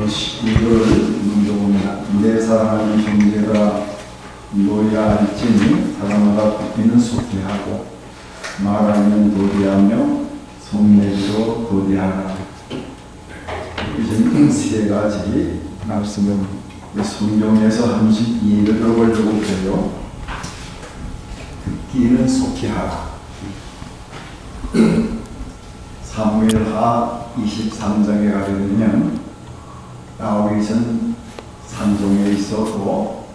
19절 문제입니다. 내 사랑하는 형제가 너희가 알지니 사랑하다 듣기는 속죄하고 말하면 도리하며 성내기도 도리하라. 이제 세 가지 말씀을 성경에서 한 번씩 읽어보려고 해요. 듣기는 속죄하라. 사무엘하 23장에 가게 되면 다윗은 산중에 있었고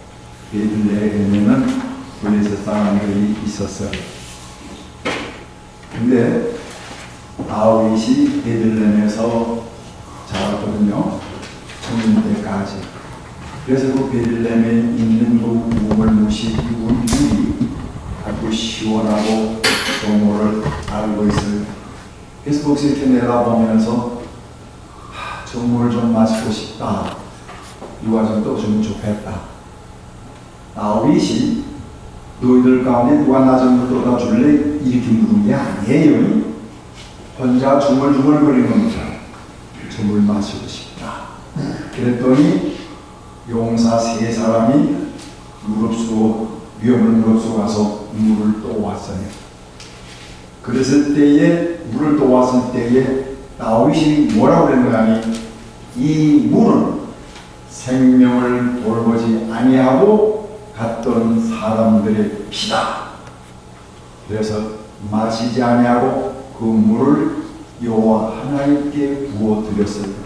베들레헴에는 블레셋 사람들이 있었어요. 근데 다윗이 베들레헴에서 자랐거든요. 청년 때까지. 그래서 그 베들레헴에 있는 그 우물무시 물이 아주 시원하고 정오를 알고 있어요. 그래서 거기서 이렇게 내다보면서 저 물을 좀 마시고 싶다. 누가 좀 떠주면 좋겠다. 다윗이 너희들 가운데 누가 나 좀 떠다 줄래? 이렇게 물은 게 아니에요. 혼자 중얼중얼거리는 겁니다. 저 물 마시고 싶다. 그랬더니 용사 세 사람이 위험을 무릅쓰고 가서 물을 또 왔어요. 그랬을 때에 물을 또 왔을 때에 다윗이 뭐라고 그랬느냐니 이 물은 생명을 돌보지 아니하고 갔던 사람들의 피다. 그래서 마시지 아니하고 그 물을 여호와 하나님께 부어 드렸어요.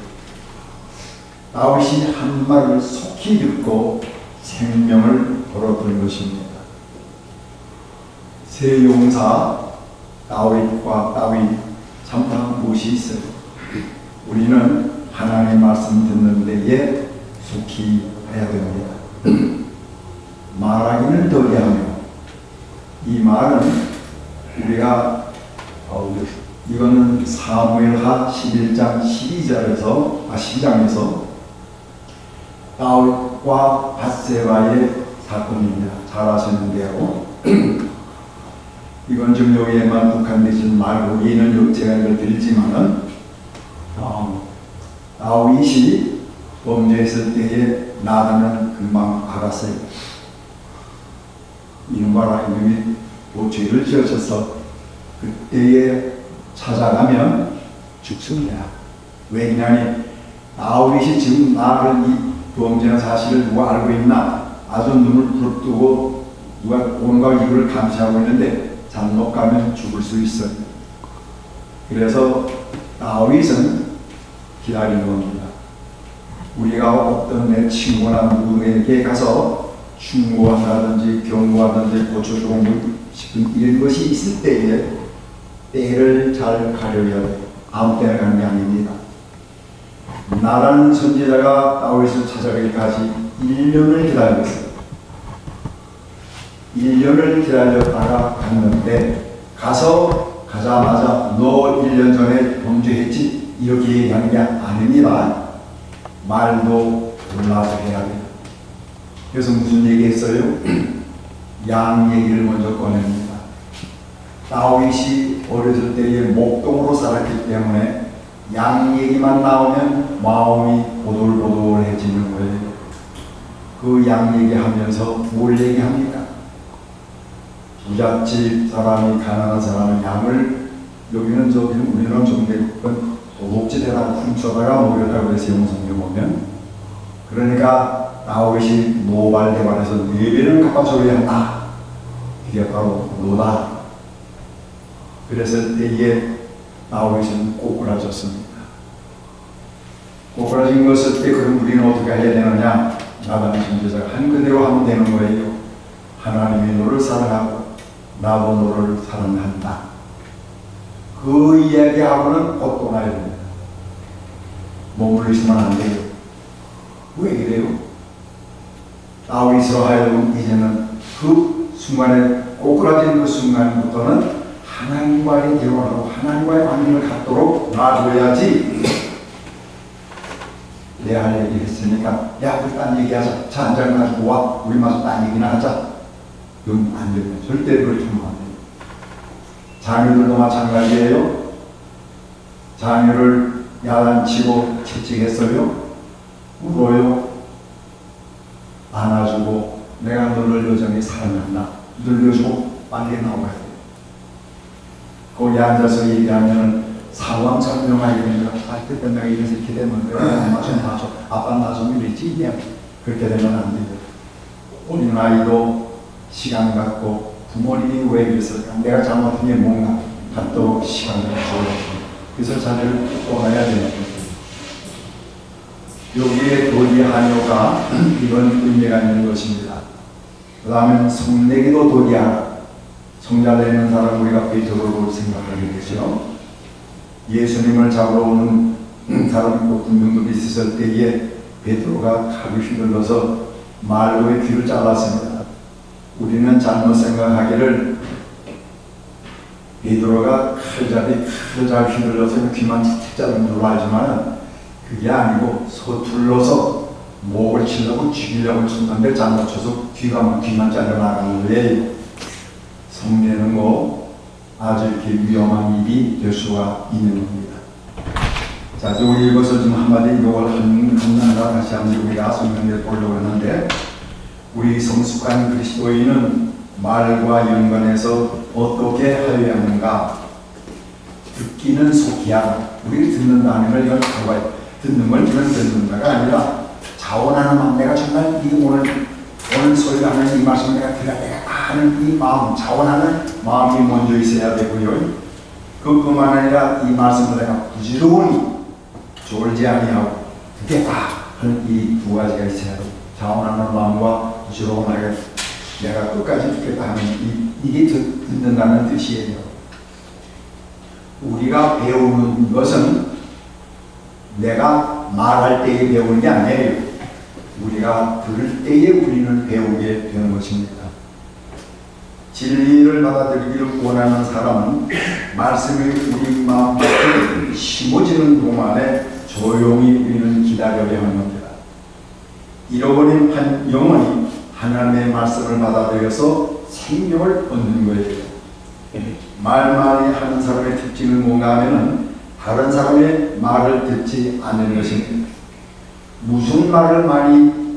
다윗이 한 말을 속히 듣고 생명을 걸어든 것입니다. 세 용사 다윗과 다윗 참다한 무엇이 있어요. 우리는 하나님의 말씀 듣는 데에 속히 해야 됩니다. 말하기는 더디하며 이 말은 우리가 이거는 사무엘하 11장 12장에서 다윗과 밧세바의 사건입니다. 잘 아시는데요. 이건 좀 여기에만 국한되지 말고 얘는 제가 이걸 드리지만은 다윗이 범죄했을 때에 나다는 금방 알았어요. 이놈아 이놈이 뭐 죄를 지었어서 그때에 찾아가면 죽습니다. 왜냐하니 다윗이 지금 나를 이 범죄한 사실을 누가 알고 있나? 아주 눈을 부릅뜨고 누가 온갖 이걸 감시하고 있는데 잘못 가면 죽을 수 있어요. 그래서 다윗은 기다리는 겁니다. 우리가 어떤 내 친구나 누구에게 가서 충고한다든지 경고하든지 고쳐주고 싶은 이런 것이 있을 때에 때를 잘 가려야 돼요. 아무 때나 가는 게 아닙니다. 나라는 선지자가 다윗을 찾아가기까지 1년을 기다렸어요. 1년을 기다렸다가 갔는데 가자마자 너 1년 전에 범죄했지 이렇게 얘기하는 게 아닙니다. 말도 골라서 해야 돼요. 그래서 무슨 얘기했어요? 양 얘기를 먼저 꺼냅니다. 다윗이 어렸을 때에 목동으로 살았기 때문에 양 얘기만 나오면 마음이 보들보들해지는 거예요. 그 양 얘기하면서 뭘 얘기합니까? 부잣집 사람이 가난한 사람은 양을 여기는 우리는 정대국은 도둑질에다 훔쳐다가 먹였다고 해서 영성에 보면 그러니까 다윗이 노발대발해서 4배는 갚아 줘야 한다. 이게 바로 노다. 그랬을 때에 다윗은 꼬꾸라졌습니다. 꼬꾸라진 것을 때 그럼 우리는 어떻게 해야 되느냐? 나단 선지자가 한 그대로 하면 되는 거예요. 하나님이 너를 사랑하고 나도 너를 사랑한다. 그 이야기하고는 곧 떠나야 됩니다. 머물러 있으면 안 돼요. 왜 그래요? 다윗으로 하여금 이제는 그 순간에 꼬꾸라진 그 순간부터는 하나님과의 대화하고 하나님과의 관계를 갖도록 놔둬야지. 내가 할 얘기 했으니까 야 우리 딴 얘기하자. 차 한잔 가지고 와. 우리 마저 딴 얘기나 하자. 이건 안 됩니다. 절대 그렇게 하면 안 돼요. 자녀들도 마찬가지예요. 자녀를 야단치고 채찍했어요. 울어요. 안아주고 내가 너를 여전히 사랑한다. 늘려주고 빨리 나와야 돼. 거기 앉아서 얘기하면 상황 설명하게 되면 그때 내가 이렇게 되면 내가 엄마 좀 봐줘. 아빠 나 좀 이랬지. 그렇게 되면 안 돼요. 우리 아이도 시간 갖고 부모님이 왜 그랬을까? 내가 잘못한 게 뭔가 갖도록 시간을 줘요. 그래서 자리를 떠나야 되는 거예요. 여기에 도리하뇨가 이런 의미가 있는 것입니다. 그 다음에 성내기도 도리하라. 성자 되는 사람 우리가 베드로를 생각하게 되죠. 예수님을 잡으러 오는 사람 군중들이 있었을 때에 베드로가 칼을 휘둘러서 말로의 귀를 잘랐습니다. 우리는 잘못 생각하기를 베드로가 칼을 잘 휘둘러서 귀만 틱틱 자른 줄 알지만 그게 아니고 서툴러서 목을 치려고 죽이려고 쳤는데 잘못 쳐서 귀만 잘려나가는 거예요. 성례는 아주 이렇게 위험한 일이 될 수가 있는 겁니다. 자, 우리 이것을 좀 한마디 이걸 하나 다시 한번 우리가 성경에 보려고 하는데, 우리 성숙한 그리스도인은 말과 연관해서 어떻게 하여야 하는가? 듣기는 속이야. 우리 듣는다는 걸 이걸 알아야 듣는 걸 그냥 듣는다가 아니라 자원하는 마음. 내가 정말 오늘 설교하는 이 말씀 내가 들어야 되겠다 하는 이 마음, 자원하는 마음이 먼저 있어야 되고요. 그뿐만 아니라 이 말씀을 내가 부지런히 졸지 아니하고 듣겠다 하는 이 두 가지가 있어야 돼요. 자원하는 마음과 부지런하게 내가 끝까지 듣겠다 하는 이게 듣는다는 뜻이에요. 우리가 배우는 것은 내가 말할 때에 배우는 게 아니에요. 우리가 들을 때에 우리는 배우게 되는 것입니다. 진리를 받아들이기를 원하는 사람은 말씀이 우리 마음속에 심어지는 동안에 조용히 우리는 기다려야 하는 겁니다. 잃어버린 한 영혼이 하나님의 말씀을 받아들여서 생명을 얻는 거예요. 말 많이 하는 사람의 특징은 뭔가 하면은 다른 사람의 말을 듣지 않는 것입니다. 무슨 말을 많이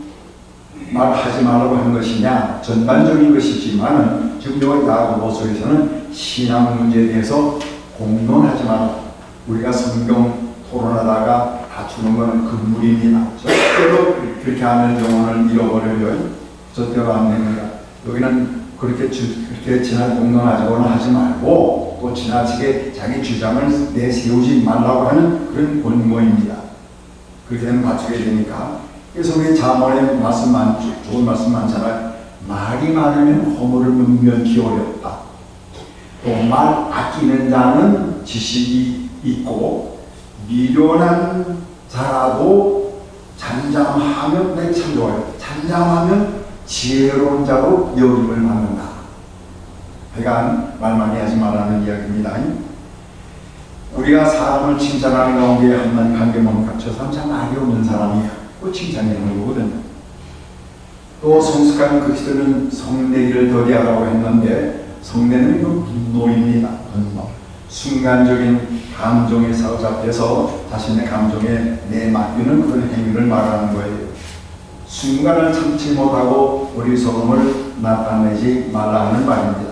말하지 말라고 하는 것이냐? 전반적인 것이지만은 지금 여기 야고보서에서는 신앙 문제에 대해서 공론하지 마라. 우리가 성경 토론하다가 다투는 것은 금물입니다. 절대로 그렇게 하면 영혼을 잃어버려요. 절대로 안 됩니다. 여기는 그렇게 지난 공론하지고는 하지 말고 또 지나치게 자기 주장을 내세우지 말라고 하는 그런 권고입니다. 그렇게 되면 맞추게 되니까. 그래서 우리 자문의 말씀 좋은 말씀 많잖아요. 말이 많으면 허물을 면면치 어렵다. 또 말 아끼는 자는 지식이 있고 미련한 자라도 잠잠하면 내가 참 좋아요. 잠잠하면 지혜로운 자로 여김을 받는다. 그러니까 말 많이 하지 말라는 이야기입니다. 우리가 사람을 칭찬하는 가운데 한만 관계만 갖춰서 참 말이 없는 사람이야. 그 칭찬이라는 거거든요. 또 성숙한 그리스도는 성내기를 더디하라고 했는데 성내는 분노입니다. 분노. 순간적인 감정에 사로잡혀서 자신의 감정에 내맡기는 그런 행위를 말하는 거예요. 순간을 참지 못하고 어리석음을 나타내지 말라 하는 말입니다.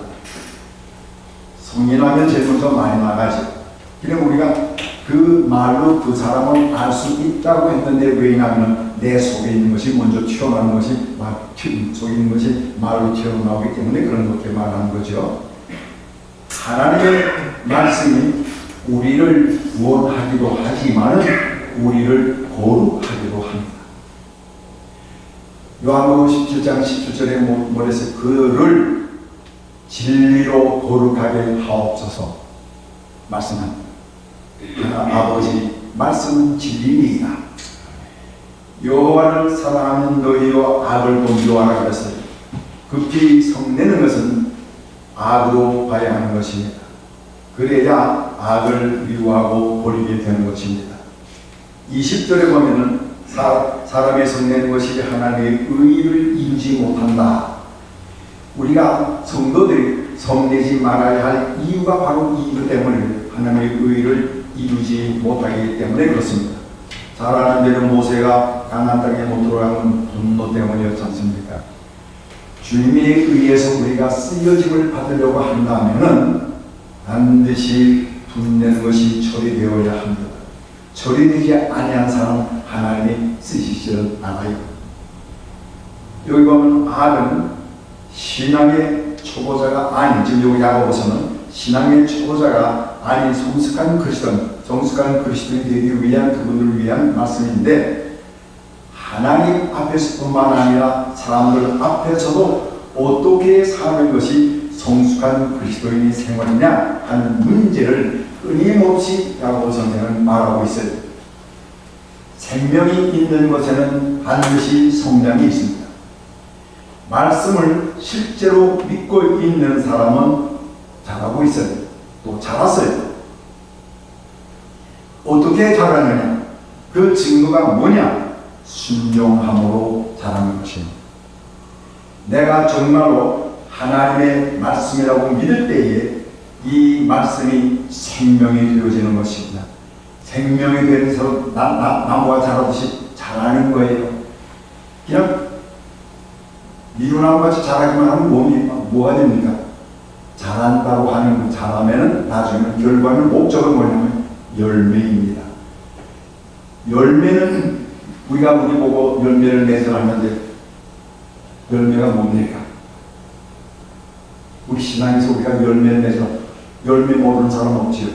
성인하면 제일 먼저 많이 나가죠. 그럼 우리가 그 말로 그 사람을 알 수 있다고 했는데 왜냐하면 내 속에 있는 것이 먼저 튀어나오는 것이 속에 있는 것이 말로 튀어나오기 때문에 그렇게 말하는 거죠. 하나님의 말씀이 우리를 구원하기도 하지만 우리를 거룩하기도 합니다. 요한복음 17장 17절에 뭐랬어요? 그를 진리로 거룩하게 하옵소서 말씀합니다. 아버지 말씀은 진리이다. 여호와를 사랑하는 너희와 악을 범죄하라 그랬어요. 급히 성내는 것은 악으로 봐야 하는 것입니다. 그래야 악을 미워하고 버리게 되는 것입니다. 20절에 보면은 사람의 성내는 것이 하나님의 의를 이루지 못한다. 우리가 성도들이 성내지 말아야 할 이유가 바로 이유 때문에 하나님의 의를 이루지 못하기 때문에 그렇습니다. 잘 아는 대로 모세가 가나안 땅에 못 들어가는 분노 때문이었지 않습니까? 주님에 의해서 우리가 쓰여짐을 받으려고 한다면은 반드시 분낸 것이 처리되어야 합니다. 처리되지 아니한 사람 하나님이 쓰시지를 않아요. 여기 보면 R은 신앙의 초보자가 아닌, 지금 여기 야고보서는 신앙의 초보자가 아닌 성숙한 그리스도인이 되기 위한 그분들을 위한 말씀인데, 하나님 앞에서뿐만 아니라 사람들 앞에서도 어떻게 사는 것이 성숙한 그리스도인의 생활이냐 하는 문제를 끊임없이 야고보 선생은 말하고 있어요. 생명이 있는 것에는 반드시 성장이 있습니다. 말씀을 실제로 믿고 있는 사람은 잘하고 있어요. 또 자랐어요. 어떻게 자라느냐? 그 증거가 뭐냐? 순종함으로 자라는 것입니다. 내가 정말로 하나님의 말씀이라고 믿을 때에 이 말씀이 생명이 되어지는 것입니다. 생명이 되면서 나무가 자라듯이 자라는 거예요. 그냥 미루나무같이 자라기만 하면 뭐가 됩니까? 자란다고 하는 거, 자라면은 나중에는 결과는 목적은 뭐냐면 열매입니다. 열매는 우리 보고 열매를 맺으라는데 열매가 뭡니까? 우리 신앙에서 우리가 열매를 맺으라, 열매 모르는 사람 없지요.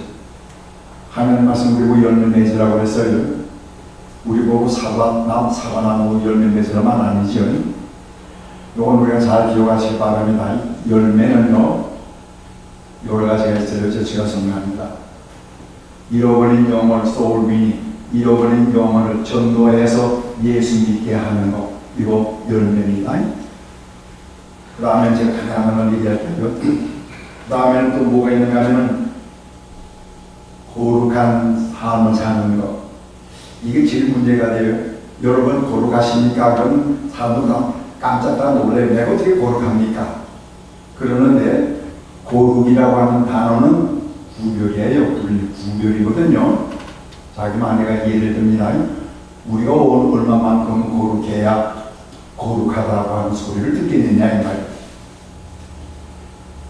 하나님 말씀 우리 보고 열매 맺으라고 했어요. 우리 보고 사과나무 열매 맺으라만 아니죠. 이건 우리가 잘 기억하시기 바랍니다. 열매는요, 여러 가지가 있어요. 제가 설명합니다. 잃어버린 영혼을 소울윈이, 잃어버린 영혼을 전도해서 예수 믿게 하는 것, 이거 열매입니다. 그 다음에 제가 하나만 얘기할게요. 그 다음에는 또 뭐가 있는가 하면은 거룩한 삶을 사는 것, 이게 제일 문제가 돼요. 여러분 거룩하십니까? 그럼 사람들 다 깜짝 놀래요. 내가 어떻게 거룩합니까? 그러는데 거룩이라고 하는 단어는 구별이에요. 구별이거든요. 자기 아내가 예를 듭니다. 우리가 얼마만큼 거룩해야 거룩하다고 하는 소리를 듣겠느냐 이 말이에요.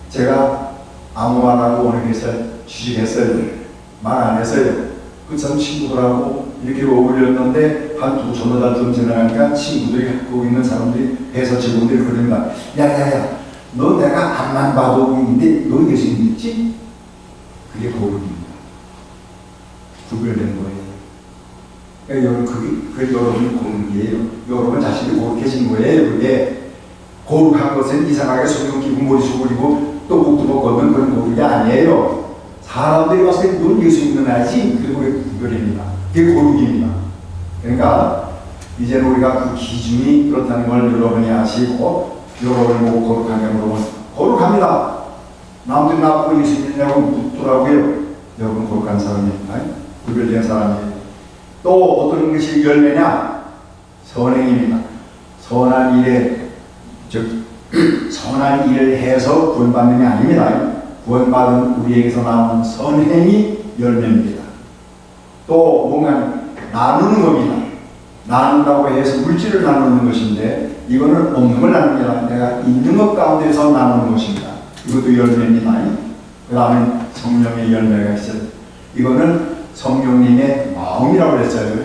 제가 아무 말하고 오늘 회사 취직했어요. 말 안 했어요. 그 참 친구들하고 이렇게 어울렸는데 한 두서너 달 지나가니까 친구들이 갖고 있는 사람들이 회사 직원들이 그럽니다. 야야야, 너 내가 앞만 봐도 있는데 너 예수 믿지? 그게 거룩입니다. 구별된 거예요. 그러니까 그게 여러분이 거룩이에요. 여러분 자신이 거룩해진 거예요. 그게 거룩한 것은 이상하게 성경 끼고 머리 숙이고 또 목도 걷는 그런 거룩이 아니에요. 사람들이 봤을 때 넌 예수 믿는 아이지? 그리고 그게 구별입니다. 그게 거룩입니다. 그러니까 이제는 우리가 그 기준이 그렇다는 걸 여러분이 아시고, 여러분이 보고 거룩하냐 물어보면 거룩합니다. 남들이 나보고 예수 믿냐고 묻더라고요. 여러분 거룩한 사람입니다. 구별된 사람이에요. 또 어떤 것이 열매냐? 선행입니다. 선한 일을 해서 구원받는 게 아닙니다. 구원받은 우리에게서 나오는 선행이 열매입니다. 또 뭔가 나누는 겁니다. 나눈다고 해서 물질을 나누는 것인데, 이거는 없는 걸 나누는 게 아니라 내가 있는 것 가운데서 나누는 것입니다. 이것도 열매입니다. 그 다음에 성령의 열매가 있어요. 이거는 성령님의 마음이라고 했어요.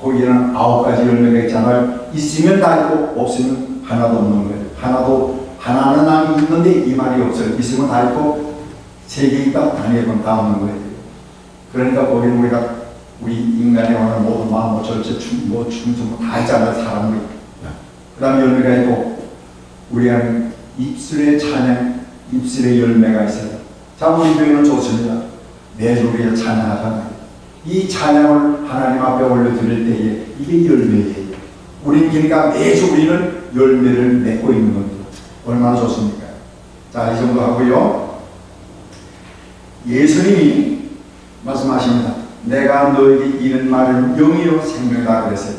거기에는 9가지 열매가 있잖아요. 있으면 다 있고 없으면 하나도 없는 거예요. 하나는 아니 있는데 이 말이 없어요. 있으면 다 있고 3개 있다 아니면 다 없는 거예요. 그러니까 거기는 우리 인간의 오는 모든 마음, 절제, 충성 다 있잖아요. 사람들이. 그 다음에 열매가 있고, 우리는 입술의 찬양, 입술의 열매가 있어요. 자, 우리 교회는 좋습니다. 매주 우리가 찬양하잖아요. 이 찬양을 하나님 앞에 올려드릴 때에 이게 열매예요. 그러니까 매주 우리는 열매를 맺고 있는 겁니다. 얼마나 좋습니까? 자, 이 정도 하고요. 예수님이 말씀하십니다. 내가 너에게 이른 말은 영이요 생명이다 그랬어요.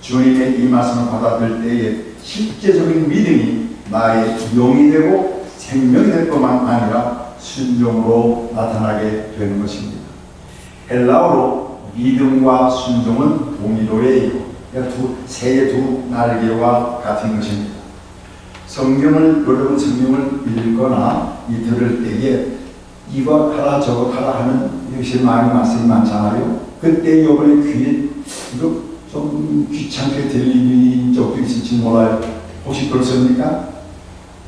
주님의 이 말씀을 받아들일 때에 실제적인 믿음이 나의 영이 되고 생명이 될 것만 아니라 순종으로 나타나게 되는 것입니다. 헬라어로 믿음과 순종은 동일호예요. 새의 두 날개와 같은 것입니다. 여러분 성경을 읽거나 들을 때에 이것 하라 저것 하라 하는 역시 많은 말씀이 많잖아요. 그때 여러분의 귀에 좀 귀찮게 들리는 적도 있을지 몰라요. 혹시 그렇습니까?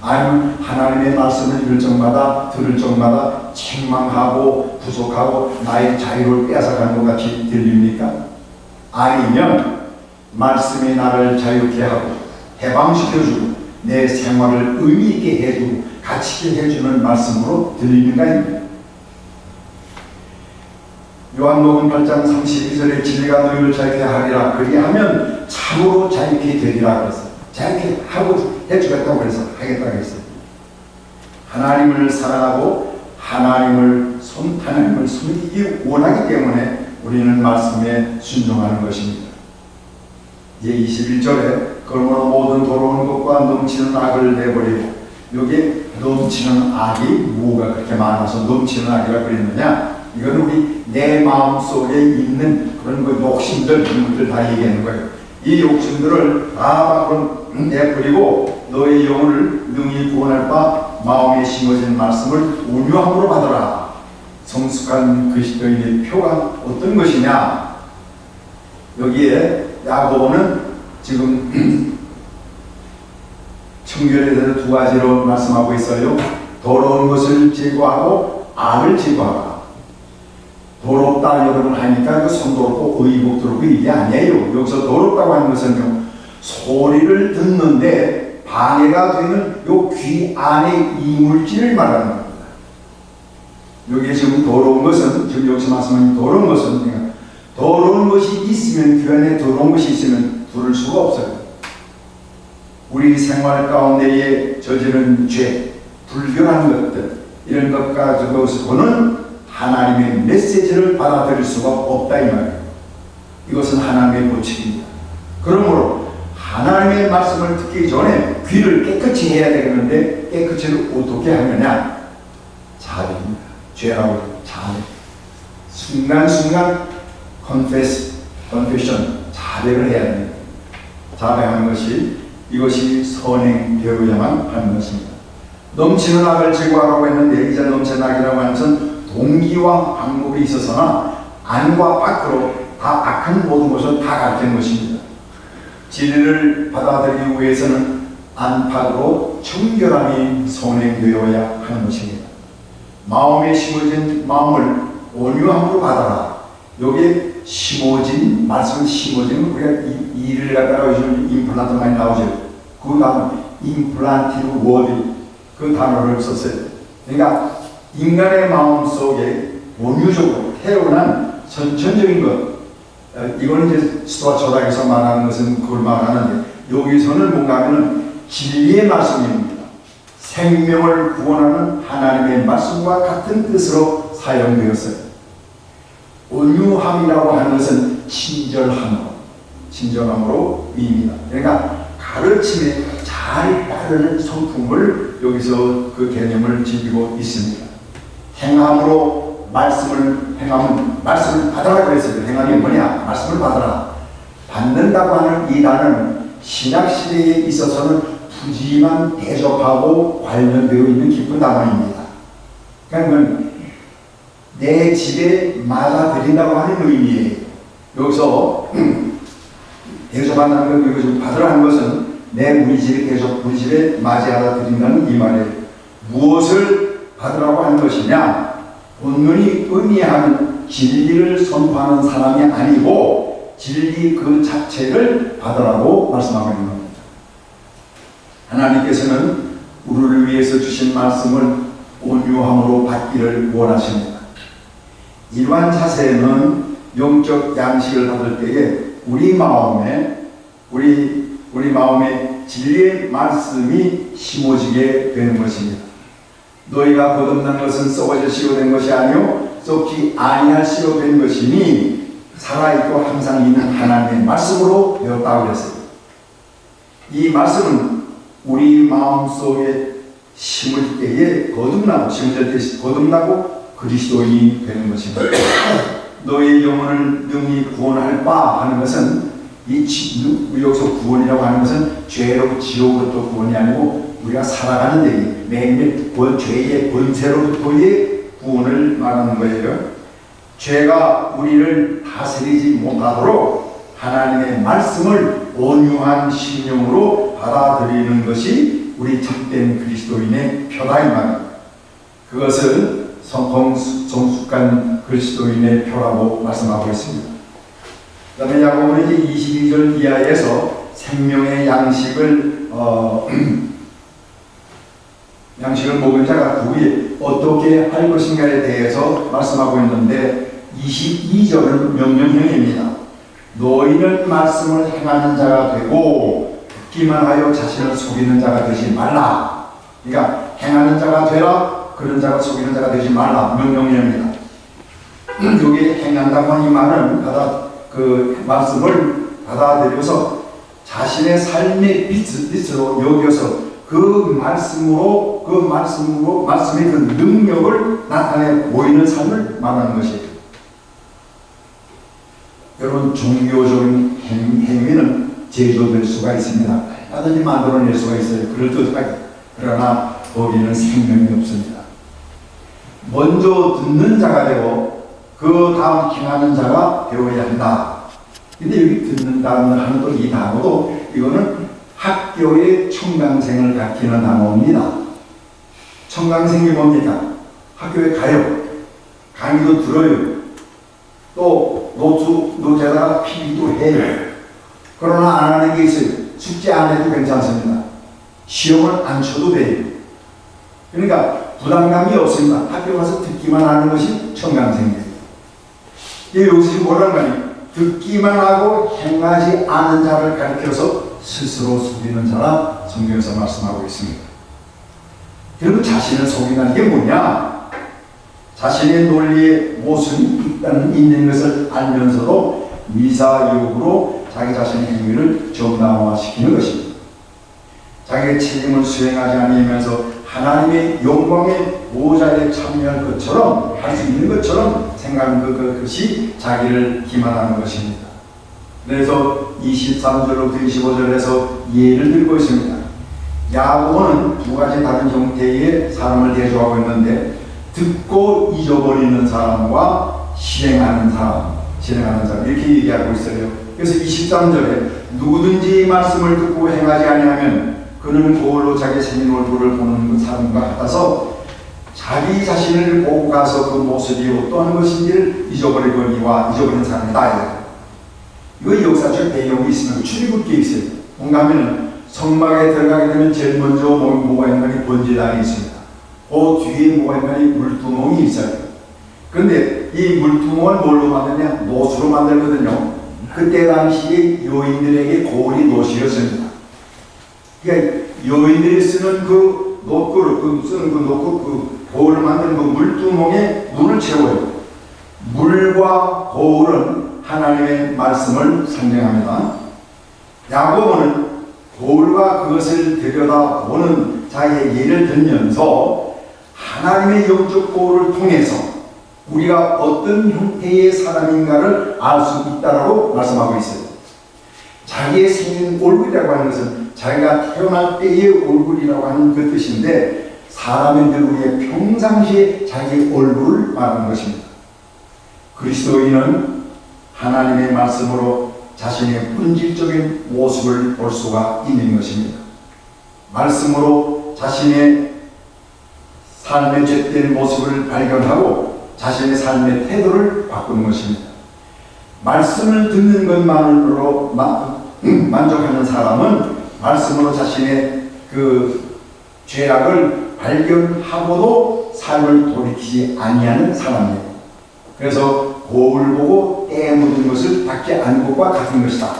아니면 하나님의 말씀을 들을 적마다 책망하고 부족하고 나의 자유를 뺏어가는 것 같이 들립니까? 아니면 말씀이 나를 자유케 하고 해방시켜주고 내 생활을 의미있게 해주고 가치있게 해주는 말씀으로 들리는가입니다. 요한복음 8장 32절에 진리가 너희를 자유케 하리라 그리하면 참으로 자유케 되리라 그랬어요. 자유케 하고 해주겠다고 그래서 하겠다고 했어요. 하나님을 사랑하고 하나님을 섬기기 원하기 때문에 우리는 말씀에 순종하는 것입니다. 이제 21절에 그러므로 모든 더러운 것과 넘치는 악을 내버리고, 여기 넘치는 악이 뭐가 그렇게 많아서 넘치는 악이라고 그랬느냐? 이건 우리 내 마음속에 있는 그런 욕심들, 이런 것들 다 얘기하는 거예요. 이 욕심들을 다 내버리고 너의 영혼을 능히 구원할 바 마음에 심어진 말씀을 온유함으로 받아라. 성숙한 그리스도인의 표가 어떤 것이냐? 여기에 야고보는 지금 청결에 대해서 두 가지로 말씀하고 있어요. 더러운 것을 제거하고 악을 제거하라. 더럽다 여러분 하니까 손 더럽고 의복 더럽고 이게 아니에요. 여기서 더럽다고 하는 것은요, 소리를 듣는데 방해가 되는 요 귀 안에 이물질을 말하는 겁니다. 여기에 지금 더러운 것은, 지금 여기서 말씀하는 더러운 것은, 더러운 것이 있으면, 귀 안에 더러운 것이 있으면 부를 수가 없어요. 우리 생활 가운데에 저지른 죄, 불결한 것들, 이런 것 가지고는 하나님의 메시지를 받아들일 수가 없다 이 말이에요. 이것은 하나님의 법칙입니다. 그러므로 하나님의 말씀을 듣기 전에 귀를 깨끗이 해야 되겠는데, 깨끗이 어떻게 하느냐? 자백입니다. 죄라고 자백. 순간순간 confession, 자백을 해야 됩니다. 자백하는 것이, 이것이 선행되어야만 하는 것입니다. 넘치는 악을 제거하라고 했는데, 이제 넘치는 악이라고 하는 것은 동기와 방법이 있어서나 안과 밖으로 다 악한 모든 것을 다 가르치는 것입니다. 진리를 받아들이기 위해서는 안팎으로 청결함이 선행되어야 하는 것입니다. 마음에 심어진 마음을 온유함으로 받아라. 여기에 심어진, 말씀을 심어진, 우리가 이를 갖다가 요즘 임플란트 많이 나오죠. 그 다음 임플란티브 워드, 그 단어를 썼어요. 그러니까 인간의 마음 속에 온유적으로 태어난 선천적인 것, 이거는 이제 스토아 철학에서 말하는 것은 그걸 말하는데, 여기서는 뭔가 하면 진리의 말씀입니다. 생명을 구원하는 하나님의 말씀과 같은 뜻으로 사용되었어요. 온유함이라고 하는 것은 친절함으로 의미입니다. 그러니까 가르침에 잘 따르는 성품을 여기서 그 개념을 지니고 있습니다. 행함으로 행함은 말씀을 받아라 그랬어요. 행함이 뭐냐? 말씀을 받아라. 받는다고 하는 이 단어는 신약시대에 있어서는 푸짐한 대접하고 관련되어 있는 깊은 단어입니다. 그러니까 내 집에 맞아들인다고 하는 의미예요. 여기서 대접한다는 것, 여기서 받으라는 것은 우리 집에 맞이하다 드린다는 이 말이에요. 무엇을 받으라고 하는 것이냐? 본문이 의미하는 진리를 선포하는 사람이 아니고 진리 그 자체를 받으라고 말씀하고 있는 겁니다. 하나님께서는 우리를 위해서 주신 말씀을 온유함으로 받기를 원하십니다. 이러한 자세는 영적 양식을 받을 때에 우리 마음에 진리의 말씀이 심어지게 되는 것입니다. 너희가 거듭난 것은 썩어질 씨로 된 것이 아니요 썩지 아니할 씨로 된 것이니 살아있고 항상 있는 하나님의 말씀으로 되었다고 그랬어요. 이 말씀은 우리 마음속에 심을 때에 거듭나고 그리스도인이 되는 것입니다. 너의 영혼을 능히 구원할 바 하는 것은 여기서 구원이라고 하는 것은 죄로 지옥으로부터 구원이 아니고 우리가 살아가는 데 매일매일 죄의 권세로부터의 구원을 말하는 거예요. 죄가 우리를 다스리지 못하도록 하나님의 말씀을 온유한 심령으로 받아들이는 것이 우리 참된 그리스도인의 표다 이 말입니다. 그것을 성숙한 그리스도인의 표라고 말씀하고 있습니다. 그 다음에 야고보는 이제 22절 이하에서 생명의 양식을 먹은 자가 그 후에 어떻게 할 것인가에 대해서 말씀하고 있는데 22절은 명령형입니다. 너희는 말씀을 행하는 자가 되고 듣기만 하여 자신을 속이는 자가 되지 말라. 그러니까 행하는 자가 되라. 그런 자가 속이는 자가 되지 말라. 명령형입니다. 여기 행한다고 하는 이 말은 그 말씀을 받아들여서 자신의 삶의 빛으로 여겨서 말씀의 그 능력을 나타내 보이는 삶을 말하는 것이에요. 여러분, 종교적인 행위는 제조될 수가 있습니다. 나든지 만들어낼 수가 있어요. 그럴듯하게. 그러나 거기는 생명이 없습니다. 먼저 듣는 자가 되고 그 다음 행하는 자가 되어야 한다. 근데 여기 듣는다는 하는 또 이 단어도 이거는 학교의 청강생을 가리키는 단어입니다. 청강생이 뭡니까? 학교에 가요. 강의도 들어요. 또 노트에다가 필기도 해요. 그러나 안 하는 게 있어요. 숙제 안 해도 괜찮습니다. 시험을 안 쳐도 돼요. 그러니까 부담감이 없습니다. 학교 가서 듣기만 하는 것이 청강생이에요. 여기서 뭐란 말이에요? 듣기만 하고 행하지 않은 자를 가리켜서 스스로 속이는 자라 성경에서 말씀하고 있습니다. 그리고 자신을 속인다는 게 뭐냐? 자신의 논리에 모순이 있는 것을 알면서도 미사여구로 자기 자신의 행위를 정당화시키는 것입니다. 자기의 책임을 수행하지 않으면서 하나님의 영광의 보좌에 참여할 것처럼 할 수 있는 것처럼 생각하는 그것이 자기를 기만하는 것입니다. 그래서 23절로부터 25절에서 예를 들고 있습니다. 야고보는 두 가지 다른 형태의 사람을 대조하고 있는데 듣고 잊어버리는 사람과 실행하는 사람 이렇게 얘기하고 있어요. 그래서 23절에 누구든지 말씀을 듣고 행하지 아니하면 그는 거울로 자기 생긴 얼굴을 보는 사람과 같아서 자기 자신을 보고 가서 그 모습이 어떠한 것인지를 잊어버린 사람이다. 이거 역사적 배경이 있으면 출애굽기에 있어요. 공감에는 성막에 들어가게 되면 제일 먼저 뭐가 있냐면 번제단이 있습니다. 그 뒤에 뭐가 있냐면 물두멍이 있어요. 그런데 이 물두멍을 뭘로 만드냐? 노수로 만들거든요. 그때 당시에 여인들에게 거울이 노시였습니다. 그러니까 여인들이 쓰는 그 노그릇, 그 거울을 만드는 그 물두멍에 물을 채워요. 물과 거울은 하나님의 말씀을 상징합니다. 야고보는 거울과 그것을 들여다보는 자기의 예를 들면서 하나님의 영적 거울을 통해서 우리가 어떤 형태의 사람인가를 알 수 있다라고 말씀하고 있어요. 자기의 생긴 얼굴이라고 하는 것은 자기가 태어날 때의 얼굴이라고 하는 그 뜻인데 사람인들 우리의 평상시에 자기의 얼굴을 말하는 것입니다. 그리스도인은 하나님의 말씀으로 자신의 본질적인 모습을 볼 수가 있는 것입니다. 말씀으로 자신의 삶의 죄된 모습을 발견하고 자신의 삶의 태도를 바꾸는 것입니다. 말씀을 듣는 것만으로 만족하는 사람은 말씀으로 자신의 그 죄악을 발견하고도 삶을 돌이키지 아니하는 사람이에요. 그래서 거울 보고 때 묻은 것을 닦지 않은 것과 같은 것이다.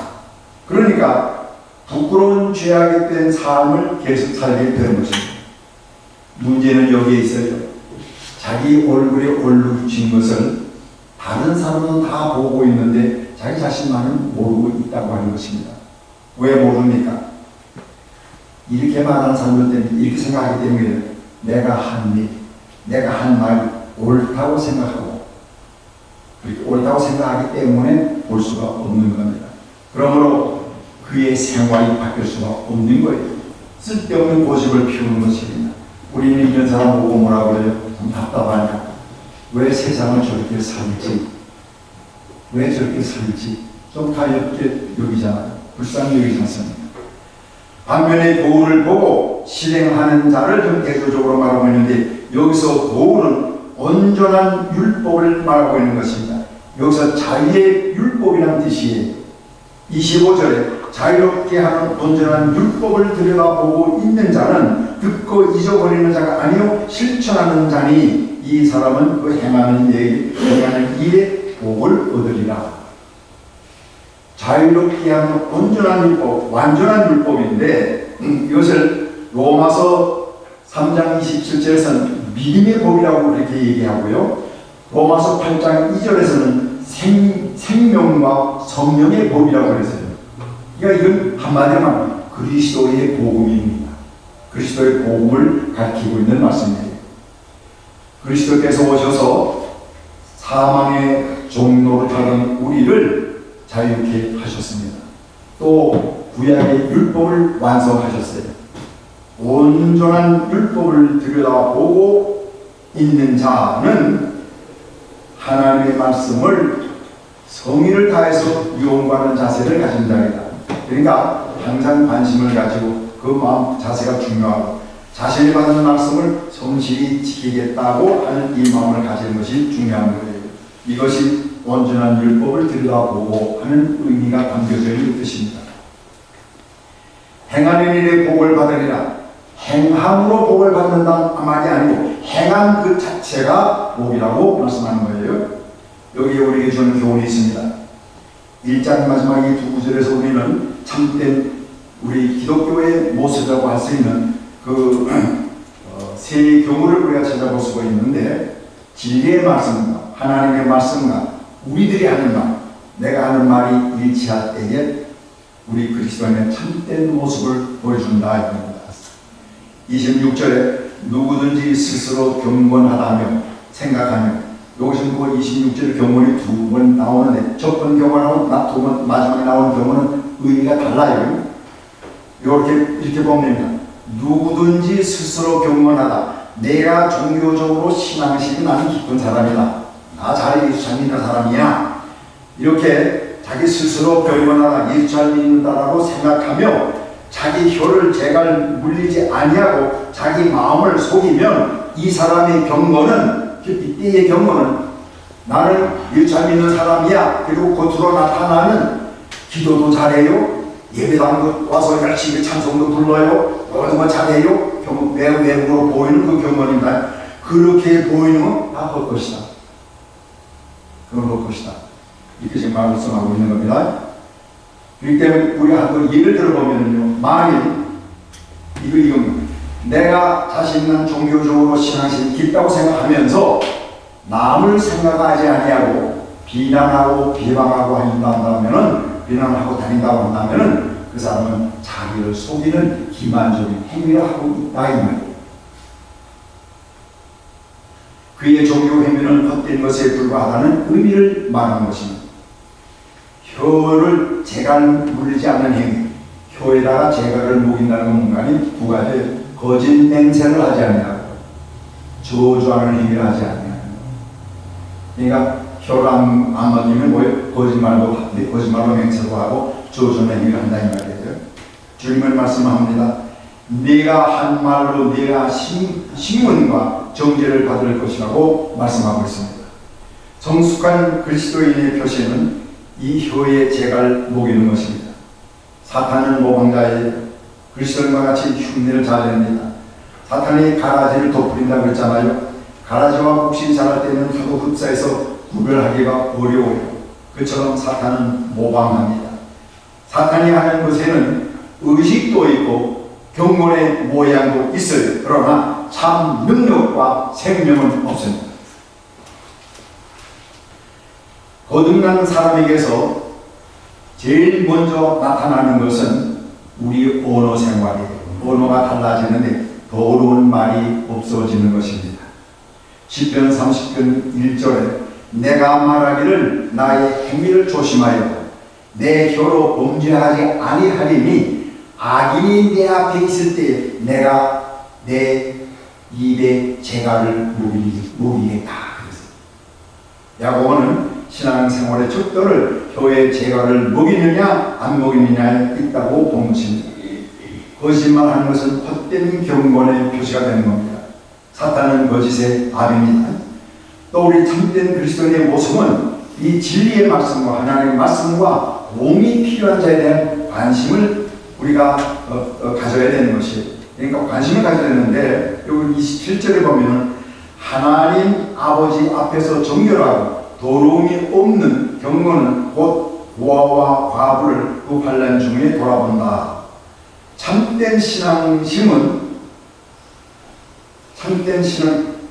그러니까 부끄러운 죄악에 된 삶을 계속 살게 되는 것입니다. 문제는 여기에 있어요. 자기 얼굴에 얼룩진 것을 다른 사람은 다 보고 있는데 자기 자신만은 모르고 있다고 하는 것입니다. 왜 모릅니까? 이렇게 말하는 사람들 때문에, 이렇게 생각하기 때문에 내가 한 말 옳다고 생각하고 그렇게 옳다고 생각하기 때문에 볼 수가 없는 겁니다. 그러므로 그의 생활이 바뀔 수가 없는 거예요. 쓸데없는 고집을 피우는 것입니다. 우리는 이런 사람 보고 뭐라 그래요? 좀 답답하냐? 왜 세상을 저렇게 살지? 왜 저렇게 살지? 좀 가볍게 여기잖아요. 불쌍히 여기지 않습니까? 반면에 도를 보고 실행하는 자를 좀 대조적으로 말하고 있는데, 여기서 도는 온전한 율법을 말하고 있는 것입니다. 여기서 자유의 율법이라는 뜻이에요. 25절에 자유롭게 하는 온전한 율법을 들여다보고 있는 자는 듣고 잊어버리는 자가 아니요 실천하는 자니 이 사람은 그 행하는 일에 복을 얻으리라. 자유롭게 하는 온전한 율법, 완전한 율법인데 이것을 로마서 3장 27절에서는 믿음의 법이라고 그렇게 얘기하고요, 로마서 8장 2절에서는 생명과 성령의 법이라고 그랬어요. 그러니까 이건 한마디로 말하면 그리스도의 복음입니다. 그리스도의 복음을 가르치고 있는 말씀이에요. 그리스도께서 오셔서 사망의 종로를 타던 우리를 자유케 하셨습니다. 또 구약의 율법을 완성하셨어요. 온전한 율법을 들여다보고 있는 자는 하나님의 말씀을 성의를 다해서 이용하는 자세를 가진 자이다. 그러니까 항상 관심을 가지고 그 마음 자세가 중요하고 자신이 받은 말씀을 성실히 지키겠다고 하는 이 마음을 가지는 것이 중요한 거예요. 이것이 온전한 율법을 들여다보고 하는 의미가 담겨져 있는 뜻입니다. 행하는 일에 복을 받으리라. 행함으로 복을 받는다는 말이 아니고 행한 그 자체가 복이라고 말씀하는 거예요. 여기에 우리에게 주는 교훈이 있습니다. 1장 마지막 이 두 구절에서 우리는 참된 우리 기독교의 모습이라고 할 수 있는 세 교훈을 우리가 찾아볼 수가 있는데, 진리의 말씀과 하나님의 말씀과 우리들이 하는 말, 내가 하는 말이 일치할 때에 우리 그리스도인의 참된 모습을 보여준다 이겁니다. 26절에 누구든지 스스로 경건하다며 생각하며, 여기서 그 26절 경건이 두 번 나오는데 첫 번 경건하고 두 번 마지막에 나오는 경건은 의미가 달라요. 이렇게 보면 됩니다. 누구든지 스스로 경건하다. 내가 종교적으로 신앙심이 나는 깊은 사람이다. 나 잘 예수 잘 믿는 사람이야. 이렇게 자기 스스로 경건하다, 예수 잘 믿는다라고 생각하며 자기 혀를 제갈 물리지 아니하고 자기 마음을 속이면 이 사람의 경건은, 이때의 경건은 나는 예수 잘 믿는 사람이야. 그리고 겉으로 나타나는 기도도 잘해요. 예배당도 와서 열심히 찬송도 불러요. 모든 거 잘해요. 매우 외모로 보이는 그 경건입니다. 그렇게 보이는 건 다 헛것이다. 그건 헛것이다. 이렇게 지금 말씀하고 있는 겁니다. 그렇기 때문에 우리가 한번 예를 들어보면요, 만일 이건 내가 자신은 종교적으로 신앙심이 깊다고 생각하면서 남을 생각하지 아니하고 비난하고 비방하고 한다면은, 비난하고 다닌다고 한다면은 그 사람은 자기를 속이는 기만적인 행위를 하고 있다 이 말이에요. 그의 종교 행위는 헛된 것에 불과하다는 의미를 말하는 것입니다. 혀를 제갈 물리지 않는 행위, 혀에다가 제갈을 묵인다는 건 뭔가니 두 가지. 거짓 맹세를 하지 아니하고 저주하는 행위를 하지 아니하고. 그러니까 혀를 안 막히면 뭐예요? 거짓말로 맹세도 하고 저주하는 행위를 한다 이 말이에요. 주님은 말씀합니다. 네가 한 말로 네가 신문과 정죄를 받을 것이라고 말씀하고 있습니다. 성숙한 그리스도인의 표시는 이 혀에 제갈 먹이는 것입니다. 사탄은 모방자의 그리스도인과 같이 흉내를 잘 냅니다. 사탄이 가라지를 덮으린다고 그랬잖아요. 가라지와 곡식이 자랄 때는 하도 흡사해서 구별하기가 어려워요. 그처럼 사탄은 모방합니다. 사탄이 하는 것에는 의식도 있고 경건의 모양도 있어요. 그러나 참 능력과 생명은 없습니다. 거듭난 사람에게서 제일 먼저 나타나는 것은 우리 언어 생활이에요. 언어가 달라지는데 더 어려운 말이 없어지는 것입니다. 시편 30편 1절에 내가 말하기를 나의 행위를 조심하여 내 혀로 범죄하지 아니하리니 악인이 내 앞에 있을 때 내가 내 입에 재갈을 먹이겠다. 야고보는 신앙생활의 척도를 혀에 재갈을 먹이느냐 안 먹이느냐에 있다고 보묻힙니다. 거짓말하는 것은 헛된 경건의 표시가 되는 겁니다. 사탄은 거짓의 아비입니다. 또 우리 참된 그리스도인의 모습은 이 진리의 말씀과 하나님의 말씀과 몸이 필요한 자에 대한 관심을 우리가 가져야 되는 것이에요. 그러니까 관심을 가져야 되는데 여기 27절에 보면 하나님 아버지 앞에서 정결하고 더러움이 없는 경건은 곧 고아와 과부를 그 환난 중에 돌아본다. 참된 신앙심은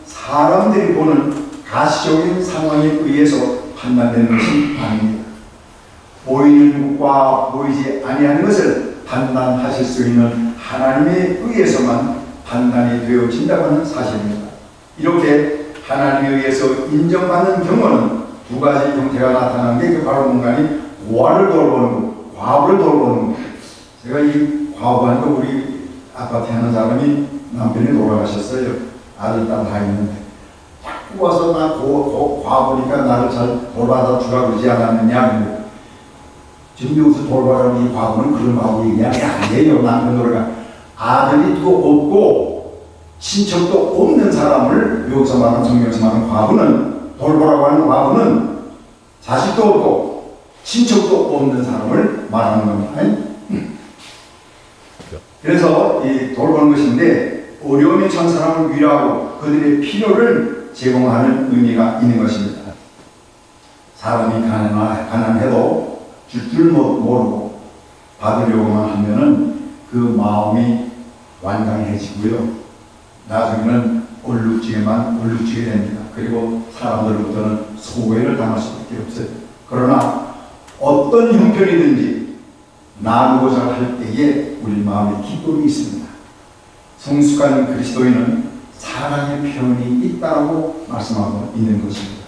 사람들이 보는 가시적인 상황에 의해서 판단되는 것이 아닙니다. 보이는 것과 보이지 아니하는 것을 판단하실 수 있는 하나님에 의해서만 판단이 되어진다고 하는 사실입니다. 이렇게 하나님에 의해서 인정받는 경우는 두 가지 형태가 나타나는 게 바로 뭔가니 고아를 돌보는 것, 과부를 돌보는 것. 제가 이 과부하니까 우리 아파트에 하는 사람이 남편이 돌아가셨어요. 아들, 딸 다 있는데 자꾸 와서 나 과부니까 나를 잘 돌봐다 주라 그러지 않았느냐. 지금 여기서 돌봐라는 이 과부는 그런 과부이냐? 아니에요. 남편 노래가 아들이 또 없고 친척도 없는 사람을 여기서 말하는 성경에서 말하는 과부는 돌보라고 하는 과부는 자식도 없고 친척도 없는 사람을 말하는 겁니다. 그래서 이 돌보는 것인데 어려움에 처한 사람을 위로하고 그들의 필요를 제공하는 의미가 있는 것입니다. 사람이 가난해도 줄 줄 모르고 받으려고만 하면은 그 마음이 완강해지고요. 나중에는 얼룩지게 됩니다. 그리고 사람들로부터는 소외를 당할 수밖에 없어요. 그러나 어떤 형편이든지 나누고자 할 때에 우리 마음에 기쁨이 있습니다. 성숙한 그리스도인은 사랑의 표현이 있다고 말씀하고 있는 것입니다.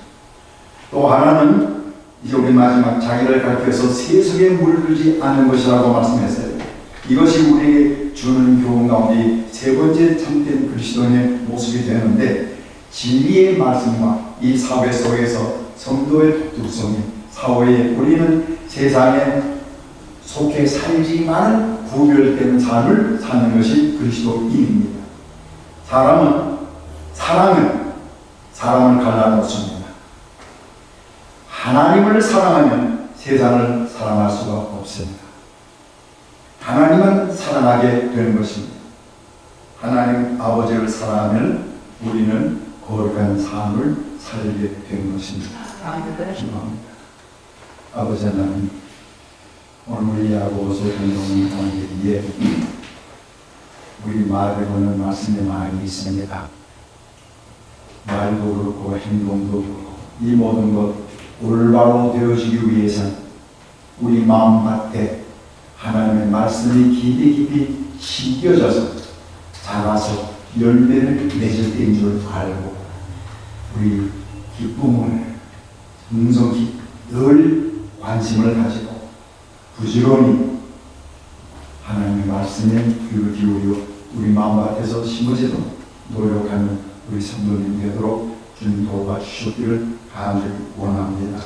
또 하나는 이제 우리 마지막 자기를 가르쳐서 세속에 물들지 않는 것이라고 말씀했어요. 이것이 우리에게 주는 교훈 가운데 세 번째 참된 그리스도인의 모습이 되는데 진리의 말씀과 이 사회 속에서 성도의 독특성이 사회에 우리는 세상에 속해 살지만 구별되는 삶을 사는 것이 그리스도인입니다. 사랑은 사람을 갈라놓습니다. 하나님을 사랑하면 세상을 사랑할 수가 없습니다. 하나님은 사랑하게 되는 것입니다. 하나님 아버지를 사랑하면 우리는 거룩한 삶을 살게 되는 것입니다. 아버지 하나님, 오늘 우리 야고보서 공동의 관계에 우리 말에 보는 말씀의 많이 있습니다. 말도 그렇고 행동도 그렇고 이 모든 것 올바로 되어지기 위해서는 우리 마음밭에 하나님의 말씀이 깊이 심겨져서 자라서 열매를 맺을 때인 줄 알고 우리 기쁨을 음성히 늘 관심을 가지고 부지런히 하나님의 말씀에 귀를 기울여 우리 마음밭에서 심어지도록 노력하는 우리 성도님 되도록 주님 도와주시기를 간절히 원합니다.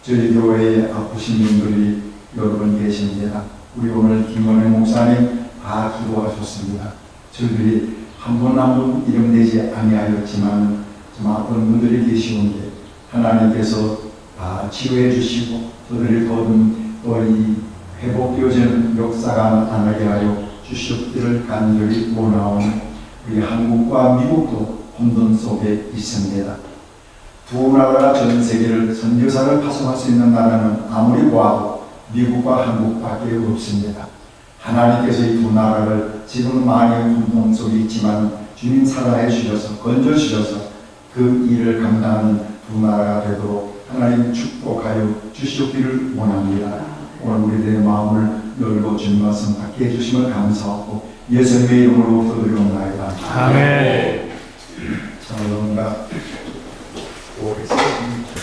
저희 교회에 아프신 분들이 여러 분 계십니다. 우리 오늘 김건희 목사님 다 기도하셨습니다. 저희들이 한 분 한 분 이름되지 아니하였지만 좀 아픈 분들이 계시는데 하나님께서 다 치료해 주시고 저들이 거듭 이 회복되어지는 역사가 나타나게 하여 주시옵기를 간절히 원하오니 우리 한국과 미국도 혼돈 속에 있습니다. 두 나라가 전 세계를 선교사를 파송할 수 있는 나라는 아무리 보아도 미국과 한국밖에 없습니다. 하나님께서 이 두 나라를 지금 많이 혼돈 속에 있지만 주님 사랑해 주셔서 건져 주셔서 그 일을 감당하는 두 나라가 되도록 하나님 축복하여 주시옵기를 원합니다. 오늘 우리들의 마음을 열고 주님 말씀 받게 해주심을 감사하고 예수님의 이름으로 기도드리옵나이다. 아멘. 자, 오늘가 오겠습니다.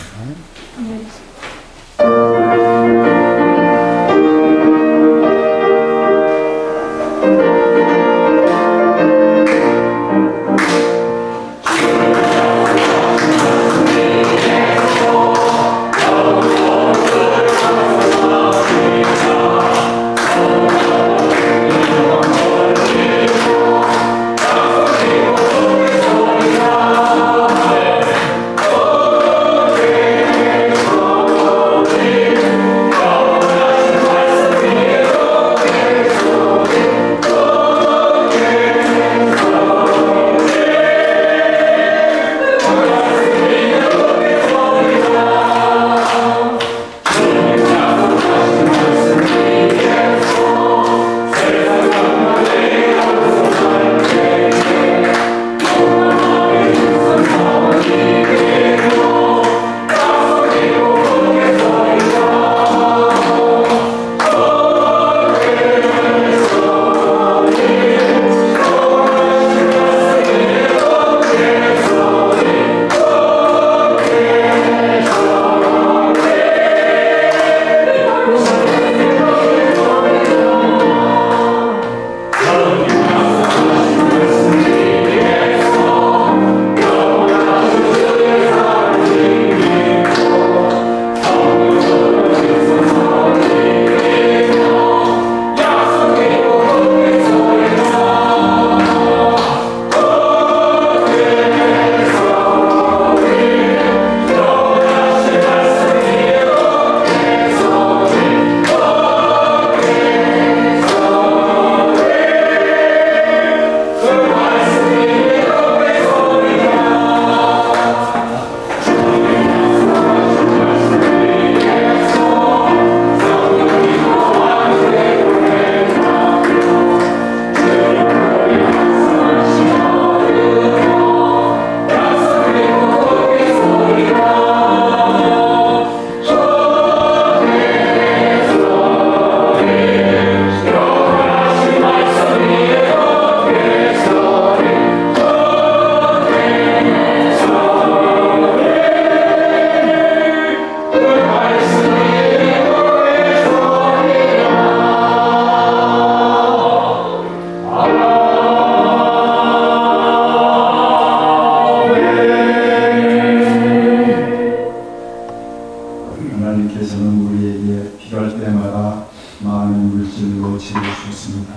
주님께서는 우리에게 필요할 때마다 많은 물질로 채워주셨습니다.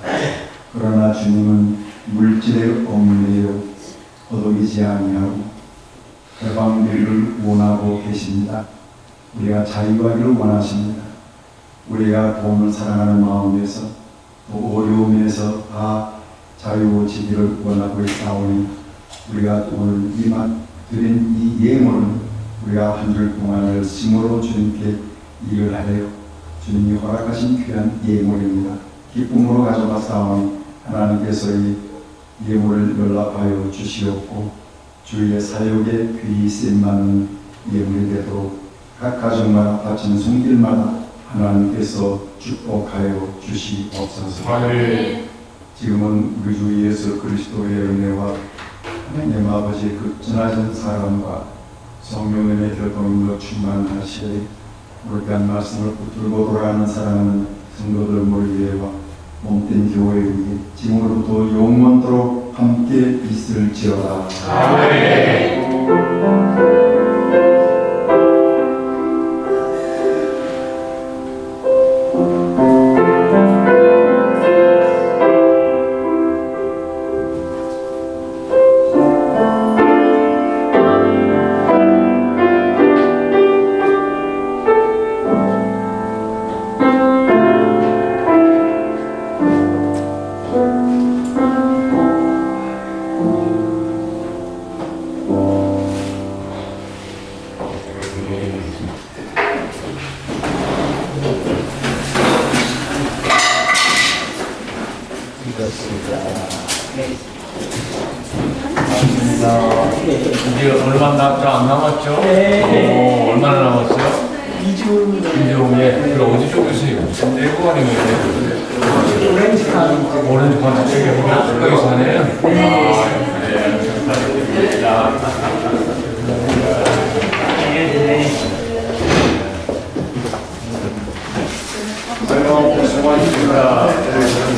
그러나 주님은 물질에 얽매여 거두이지 아니하고 해방되기를 원하고 계십니다. 우리가 자유하기를 원하십니다. 우리가 돈을 사랑하는 마음에서 또 어려움에서 다 자유지기를 원하고 있사오니 우리가 오늘 드린 이 예물은 우리가 한 줄 동안을 심으로 주님께 일을 하려 주님이 허락하신 귀한 예물입니다. 기쁨으로 가져가사오니 하나님께서 이 예물을 연락하여 주시옵고 주의 사역에 귀히 쓰임받는 예물이 되도록 각 가정마다 바치는 손길마다 하나님께서 축복하여 주시옵소서. 아멘. 지금은 우리 주 예수 그리스도의 은혜와 하나님 아버지의 극진하신 사랑과 성령의 교통으로 충만하시되 올간 말씀을 붙들고 돌아가는 사랑하는 성도들 모두에와 몸된 교회 위에 지금으로부터 영원토록 함께 있을지어다. 아멘. 이제 얼마 안 남았죠? 네. 얼마나 남았어요? 2주 이제 오면 그 어디 쪽에서요? 내고 아니면 오렌지 카 오렌지 관트 쪽에 가까이 사네요? 수고하셨습니다.